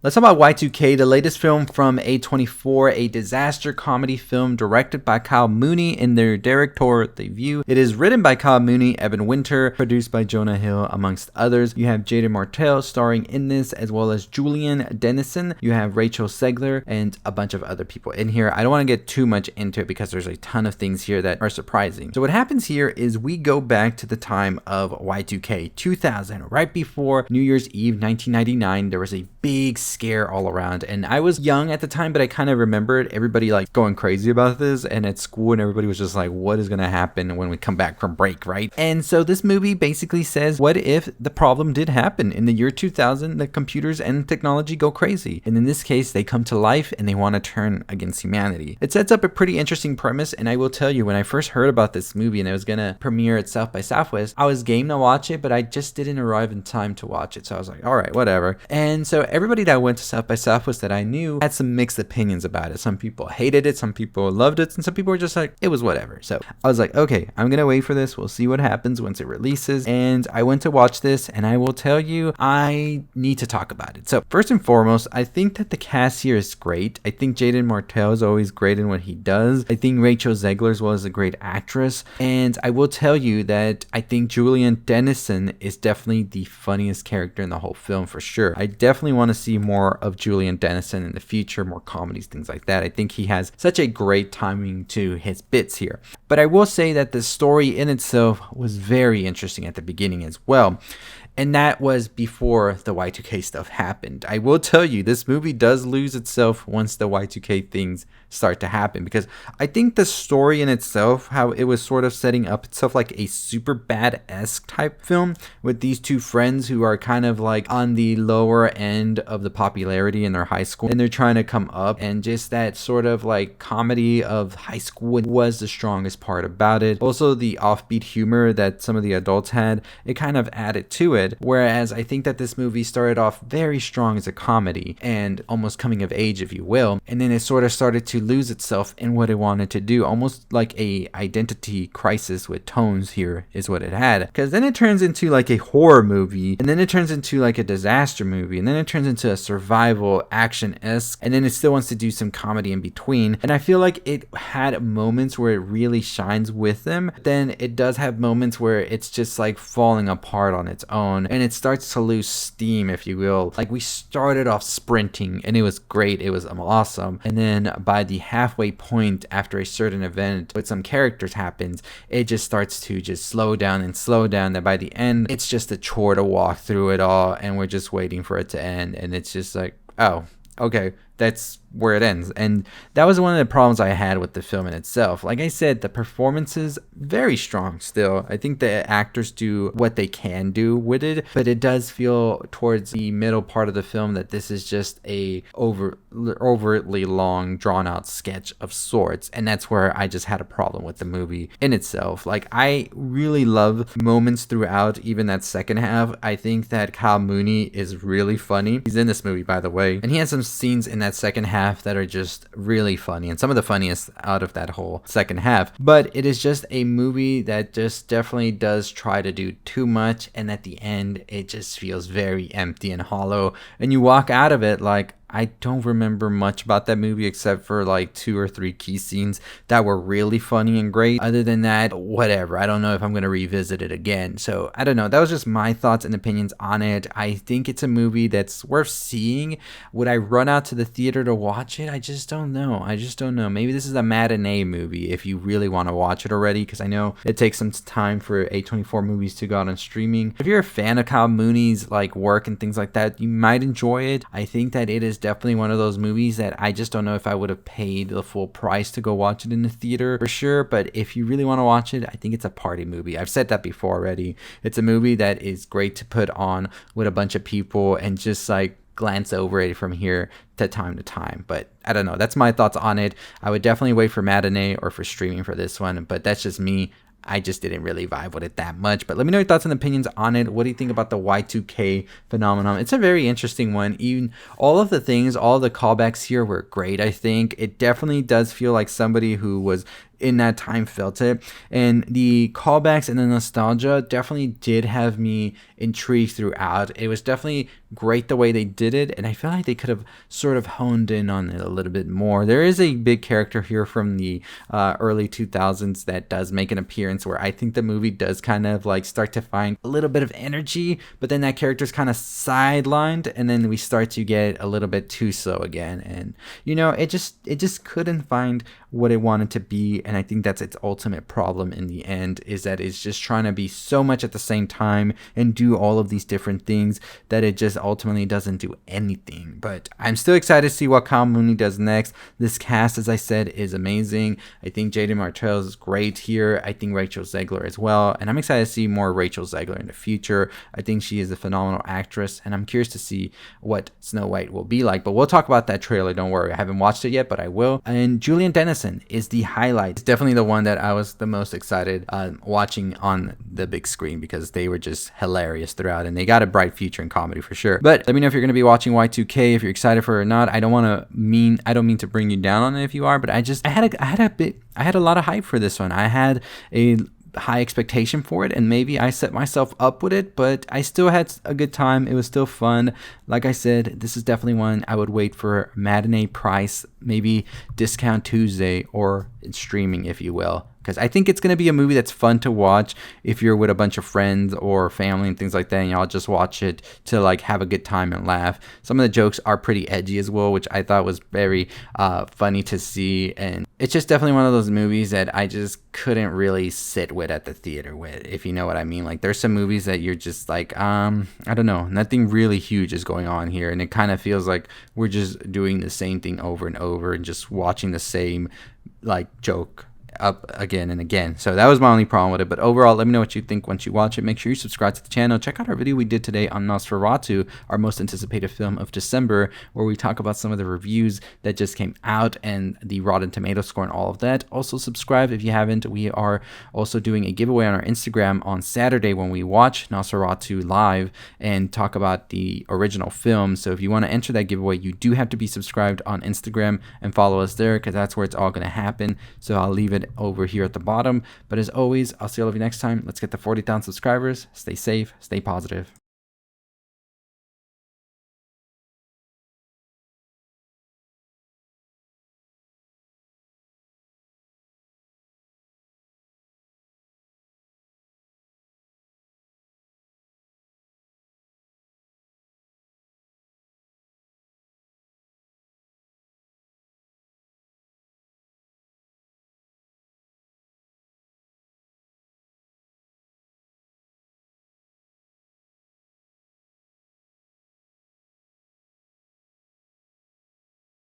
Let's talk about Y2K, the latest film from A24, a disaster comedy film directed by Kyle Mooney in their director debut. It is written by Kyle Mooney, Evan Winter, produced by Jonah Hill, amongst others. You have Jaden Martell starring in this, as well as Julian Dennison. You have Rachel Zegler and a bunch of other people in here. I don't want to get too much into it because there's a ton of things here that are surprising. So what happens here is we go back to the time of Y2K 2000, right before New Year's Eve 1999. There was a big scare all around, and I was young at the time, but I kind of remembered everybody like going crazy about this, and at school, and everybody was just like, what is gonna happen when we come back from break, right? And so this movie basically says, what if the problem did happen in the year 2000? The computers and technology go crazy, and in this case they come to life and they want to turn against humanity. It sets up a pretty interesting premise, and I will tell you, when I first heard about this movie and it was gonna premiere at South by Southwest, I was game to watch it, but I just didn't arrive in time to watch it, so I was like, all right, whatever. And so everybody that went to South by Southwest that I knew had some mixed opinions about it. Some people hated it, some people loved it, and some people were just like, it was whatever. So I was like, okay, I'm gonna wait for this. We'll see what happens once it releases. And I went to watch this, and I will tell you, I need to talk about it. So first and foremost, I think that the cast here is great. I think Jaden Martell is always great in what he does. I think Rachel Zegler as well is a great actress. And I will tell you that I think Julian Dennison is definitely the funniest character in the whole film for sure. I definitely want to see more of Julian Dennison in the future, more comedies, things like that. I think he has such a great timing to his bits here. But I will say that the story in itself was very interesting at the beginning as well. And that was before the Y2K stuff happened. I will tell you, this movie does lose itself once the Y2K things start to happen, because I think the story in itself, how it was sort of setting up itself like a super bad-esque type film with these two friends who are kind of like on the lower end of the popularity in their high school, and they're trying to come up, and just that sort of like comedy of high school was the strongest part about it. Also, the offbeat humor that some of the adults had, it kind of added to it. Whereas I think that this movie started off very strong as a comedy and almost coming of age, if you will, and then it sort of started to lose itself in what it wanted to do, almost like a identity crisis with tones here is what it had. Because then it turns into like a horror movie, and then it turns into like a disaster movie, and then it turns into a survival action-esque, and then it still wants to do some comedy in between. And I feel like it had moments where it really shines with them, but then it does have moments where it's just like falling apart on its own, and it starts to lose steam, if you will. Like, we started off sprinting and it was great, it was awesome, and then by the halfway point after a certain event with some characters happens, it just starts to just slow down, that by the end it's just a chore to walk through it all, and we're just waiting for it to end, and it's just like, oh, okay, that's where it ends. And that was one of the problems I had with the film in itself. Like I said, the performances very strong still. I think the actors do what they can do with it, but it does feel towards the middle part of the film that this is just a overtly long, drawn out sketch of sorts, and that's where I just had a problem with the movie in itself. Like, I really love moments throughout, even that second half. I think that Kyle Mooney is really funny. He's in this movie, by the way, and he has some scenes in that second half that are just really funny, and some of the funniest out of that whole second half. But it is just a movie that just definitely does try to do too much, and at the end it just feels very empty and hollow, and you walk out of it like, I don't remember much about that movie except for like 2 or 3 key scenes that were really funny and great. Other than that, whatever. I don't know if I'm going to revisit it again. So I don't know. That was just my thoughts and opinions on it. I think it's a movie that's worth seeing. Would I run out to the theater to watch it? I just don't know. Maybe this is a matinee movie if you really want to watch it already, because I know it takes some time for A24 movies to go out on streaming. If you're a fan of Kyle Mooney's like work and things like that, you might enjoy it. I think that it is definitely one of those movies that I just don't know if I would have paid the full price to go watch it in the theater for sure. But if you really want to watch it, I think it's a party movie. I've said that before already. It's a movie that is great to put on with a bunch of people and just like glance over it from here to time. But I don't know. That's my thoughts on it. I would definitely wait for matinee or for streaming for this one, but that's just me. I just didn't really vibe with it that much. But let me know your thoughts and opinions on it. What do you think about the Y2K phenomenon? It's a very interesting one. Even all of the things, all of the callbacks here were great, I think. It definitely does feel like somebody who was in that time felt it. And the callbacks and the nostalgia definitely did have me intrigued throughout. It was definitely great the way they did it, and I feel like they could have sort of honed in on it a little bit more. There is a big character here from the early 2000s that does make an appearance, where I think the movie does kind of like start to find a little bit of energy, but then that character's kind of sidelined, and then we start to get a little bit too slow again. And it just couldn't find what it wanted to be, and I think that's its ultimate problem in the end, is that it's just trying to be so much at the same time and do all of these different things that it just ultimately doesn't do anything. But I'm still excited to see what Kyle Mooney does next. This cast, as I said, is amazing. I think Jaden Martell is great here. I think Rachel Zegler as well, and I'm excited to see more Rachel Zegler in the future. I think she is a phenomenal actress, and I'm curious to see what Snow White will be like. But we'll talk about that trailer, don't worry. I haven't watched it yet, but I will. And Julian Dennison is the highlight. It's definitely the one that I was the most excited watching on the big screen, because they were just hilarious throughout, and they got a bright future in comedy for sure. But let me know if you're going to be watching Y2K, if you're excited for it or not. I don't mean to bring you down on it if you are, but I had a lot of hype for this one. I had a high expectation for it, and maybe I set myself up with it, but I still had a good time. It was still fun. Like I said, this is definitely one I would wait for matinee price, maybe discount Tuesday, or streaming, if you will, because I think it's going to be a movie that's fun to watch if you're with a bunch of friends or family and things like that, and y'all just watch it to like have a good time and laugh. Some of the jokes are pretty edgy as well, which I thought was very funny to see, and it's just definitely one of those movies that I just couldn't really sit with at the theater with, if you know what I mean. Like, there's some movies that you're just like, I don't know, nothing really huge is going on here, and it kind of feels like we're just doing the same thing over and over and just watching the same like joke up again and again. So that was my only problem with it. But overall, let me know what you think once you watch it. Make sure you subscribe to the channel. Check out our video we did today on Nosferatu, our most anticipated film of December, where we talk about some of the reviews that just came out and the Rotten Tomato score and all of that. Also subscribe if you haven't. We are also doing a giveaway on our Instagram on Saturday when we watch Nosferatu live and talk about the original film. So if you want to enter that giveaway, you do have to be subscribed on Instagram and follow us there, because that's where it's all going to happen. So I'll leave it over here at the bottom. But as always, I'll see all of you next time. Let's get to 40,000 subscribers. Stay safe, stay positive.